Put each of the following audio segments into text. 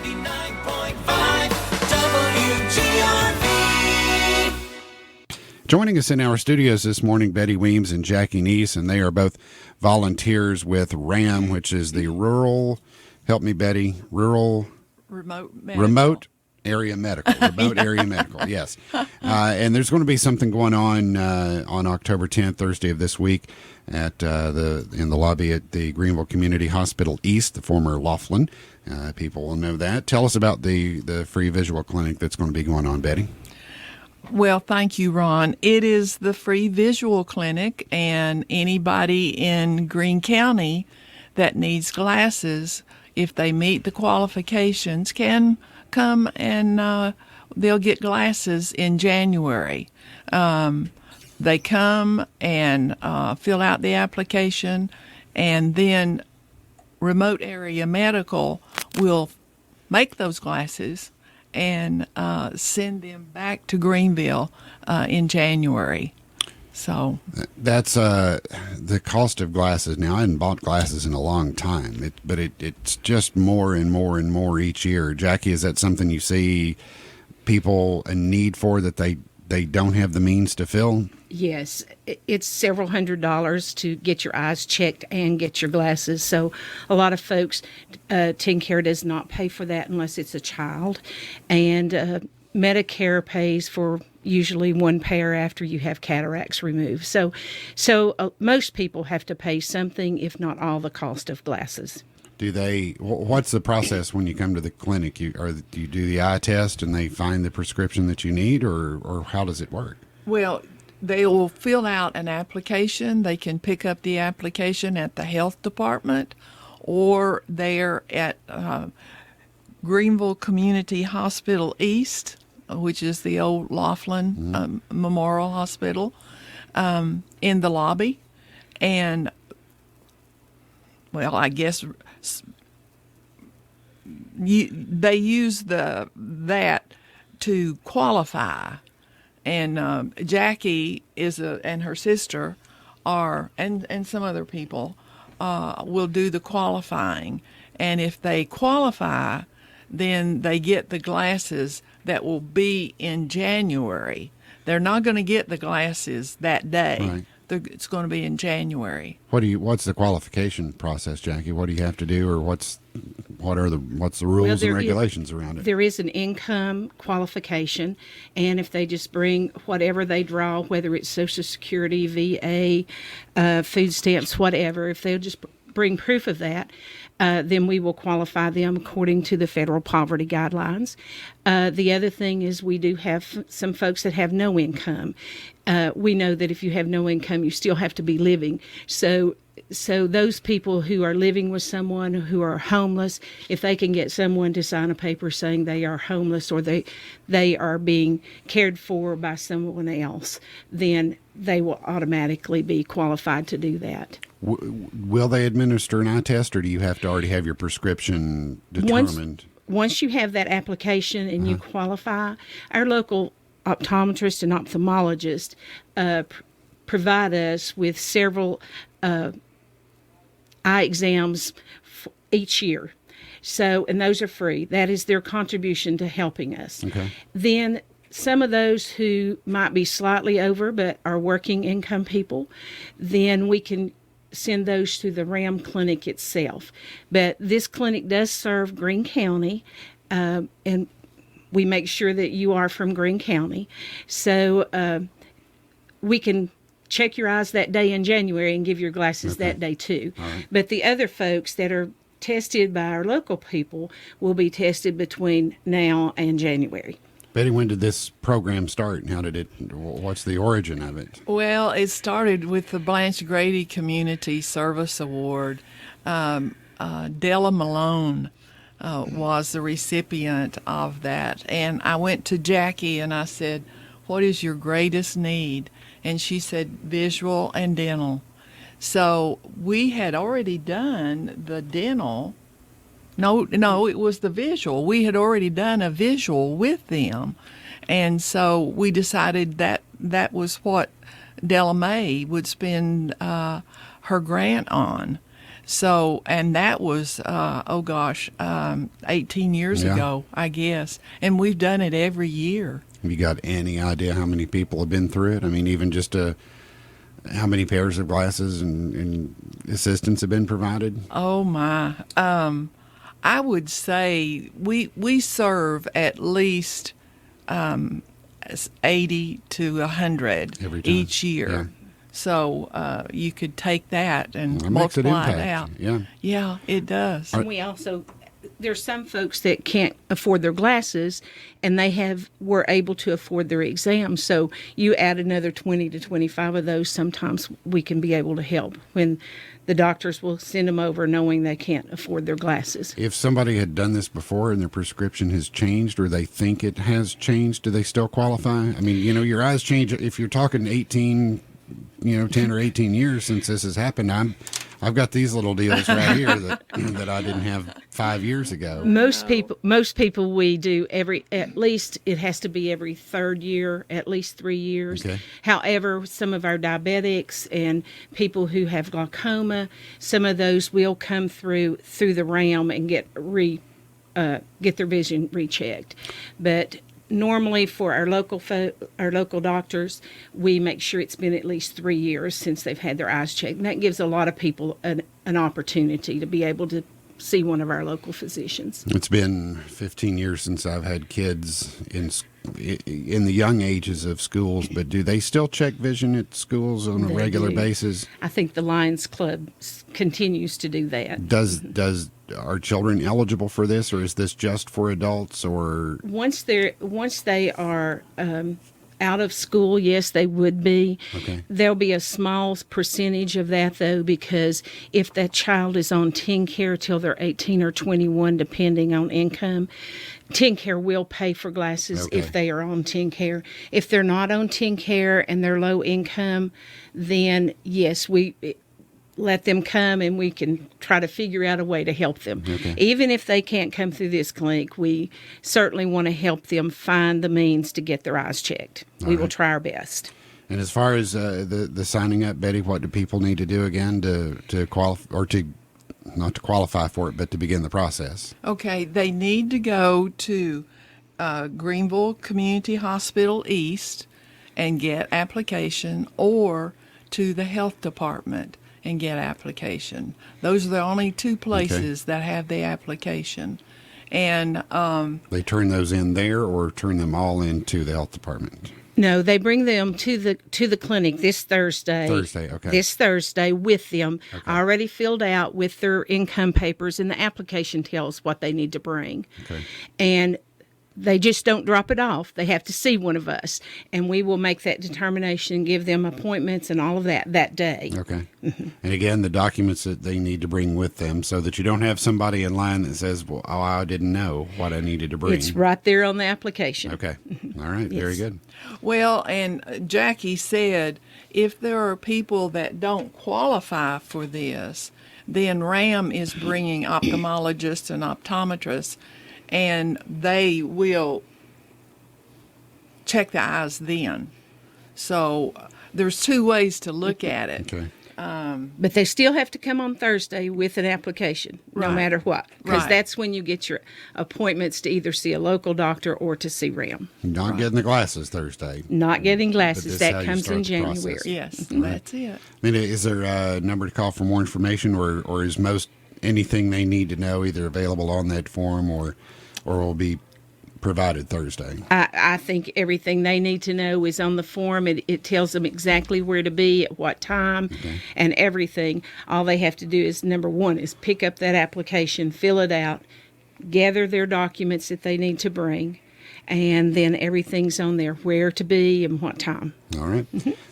99.5 WGRV. Joining us in our studios this morning, Betty Weems and Jackie Neese, and they are both volunteers with RAM, which is the Rural, help me, Betty, Rural Remote Area Medical. Remote Area Medical, yes. And there's going to be something going on October 10th, Thursday of this week, in the lobby at the Greeneville Community Hospital East, the former Laughlin. People will know that. Tell us about the free visual clinic that's going to be going on, Betty. Well, thank you, Ron. It is the free visual clinic, and anybody in Greene County that needs glasses, if they meet the qualifications, can come and they'll get glasses in January. They come and fill out the application, and then Remote Area Medical will make those glasses and send them back to Greeneville in January. So that's the cost of glasses. Now, I hadn't bought glasses in a long time, but it's just more and more and more each year. Jackie, is that something you see people a need for that they don't have the means to fill? Yes, it's several $100s to get your eyes checked and get your glasses. So a lot of folks, TennCare does not pay for that unless it's a child. And Medicare pays for usually one pair after you have cataracts removed. So most people have to pay something, if not all, the cost of glasses. What's the process when you come to the clinic? Do you do the eye test and they find the prescription that you need, or how does it work? Well, they will fill out an application. They can pick up the application at the health department, or they're at Greeneville Community Hospital East, which is the old Laughlin Memorial Hospital, in the lobby. And, well, I guess they use that to qualify. And Jackie and her sister and some other people will do the qualifying. And if they qualify, then they get the glasses that will be in January. They're not going to get the glasses that day. Right. It's going to be in January. What's the qualification process, Jackie? What do you have to do, or what's the rules and regulations around it? There is an income qualification, and if they just bring whatever they draw, whether it's Social Security, VA, food stamps, whatever, if they'll just bring proof of that, then we will qualify them according to the federal poverty guidelines. The other thing is we do have some folks that have no income. We know that if you have no income, you still have to be living. So those people who are living with someone who are homeless, if they can get someone to sign a paper saying they are homeless or they are being cared for by someone else, then they will automatically be qualified to do that. Will they administer an eye test, or do you have to already have your prescription determined? Once you have that application and you qualify, our local optometrist and ophthalmologist provide us with several eye exams each year. So, and those are free. That is their contribution to helping us. Okay. Then some of those who might be slightly over but are working income people, then we can send those to the RAM clinic itself. But this clinic does serve Greene County, and we make sure that you are from Greene County. So we can check your eyes that day in January and give your glasses that day too. Right. But the other folks that are tested by our local people will be tested between now and January. Betty, when did this program start, and what's the origin of it? Well, it started with the Blanche Grady Community Service Award. Della Malone was the recipient of that. And I went to Jackie and I said, "What is your greatest need?" And she said, "Visual and dental." So we had already done the dental. No, it was the visual. We had already done a visual with them. And so we decided that was what Della Mae would spend her grant on. So, and that was, 18 years Yeah. ago, I guess. And we've done it every year. Have you got any idea how many people have been through it? I mean, even just how many pairs of glasses and assistance have been provided? Oh my. I would say we serve at least 80 to 100 Every time. each year. Yeah. So you could take that and That makes an multiply it impact. out. Yeah. Yeah, it does. And we also, there's some folks that can't afford their glasses, and were able to afford their exams. So you add another 20 to 25 of those, sometimes we can be able to help when the doctors will send them over knowing they can't afford their glasses. If somebody had done this before and their prescription has changed, or they think it has changed, do they still qualify? I mean, your eyes change. If you're talking 10 or 18 years since this has happened, I've got these little deals right here that I didn't have 5 years ago. Most people we do at least it has to be every third year, at least 3 years. Okay. However, some of our diabetics and people who have glaucoma, some of those will come through the RAM and get their vision rechecked. But normally for our local doctors, we make sure it's been at least 3 years since they've had their eyes checked. And that gives a lot of people an opportunity to be able to see one of our local physicians. It's been 15 years since I've had kids in the young ages of schools, but do they still check vision at schools on a They regular do. basis? I think the Lions Club continues to do that. Are children eligible for this, or is this just for adults? Or Once they are out of school, yes, they would be. Okay. There'll be a small percentage of that, though, because if that child is on teen care till they're 18 or 21, depending on income, teen care will pay for glasses Okay. if they are on teen care. If they're not on teen care and they're low income, then yes, we let them come and we can try to figure out a way to help them. Okay. Even if they can't come through this clinic, we certainly want to help them find the means to get their eyes checked. We will try our best. and as far as the signing up, Betty, what do people need to do again to qualify, or to not to qualify for it, but to begin the process? Okay, they need to go to Greeneville Community Hospital East and get application, or to the health department and get application. Those are the only two places that have the application. And They turn those in there, or turn them all into the health department? No, they bring them to the clinic this Thursday. Okay. This Thursday with them, already filled out with their income papers, and the application tells what they need to bring. Okay. And they just don't drop it off. They have to see one of us, and we will make that determination, give them appointments and all of that day. Okay. And again, the documents that they need to bring with them, so that you don't have somebody in line that says, well, I didn't know what I needed to bring. It's right there on the application. Okay. All right. Very Yes. good. well, and Jackie said if there are people that don't qualify for this, then RAM is bringing ophthalmologists and optometrists, and they will check the eyes then. So there's two ways to look at it. Okay. But they still have to come on Thursday with an application, no Right. matter what, because Right. that's when you get your appointments to either see a local doctor or to see RAM. Not getting the glasses Thursday. Not getting But glasses, this is how that you comes start in the January. process. Yes, that's it. I mean, is there a number to call for more information, or is most anything they need to know either available on that form, or will be provided Thursday? I think everything they need to know is on the form. It tells them exactly where to be, at what time, and everything. All they have to do is, number one, is pick up that application, fill it out, gather their documents that they need to bring, and then everything's on there, where to be and what time. All right.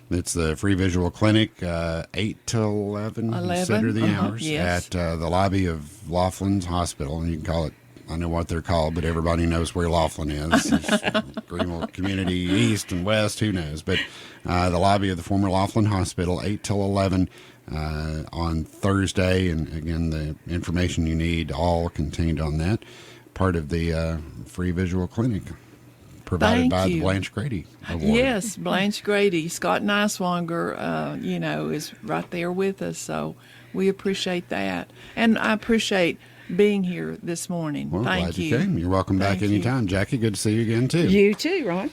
It's the Free Visual Clinic, 8 till 11. 11, Consider the hours yes. at the lobby of Laughlin's Hospital. And you can call it, I know what they're called, but everybody knows where Laughlin is. Greenville Community East and West, who knows? But the lobby of the former Laughlin Hospital, 8 till 11 on Thursday. And again, the information you need all contained on that. Part of the Free Visual Clinic provided Thank by the you. Blanche Grady Award. Yes, Blanche Grady. Scott Niswanger, is right there with us, so we appreciate that. And I appreciate being here this morning. Well, Thank glad you came. You're welcome back Thank you. anytime. Jackie, good to see you again, too. You too, Ron.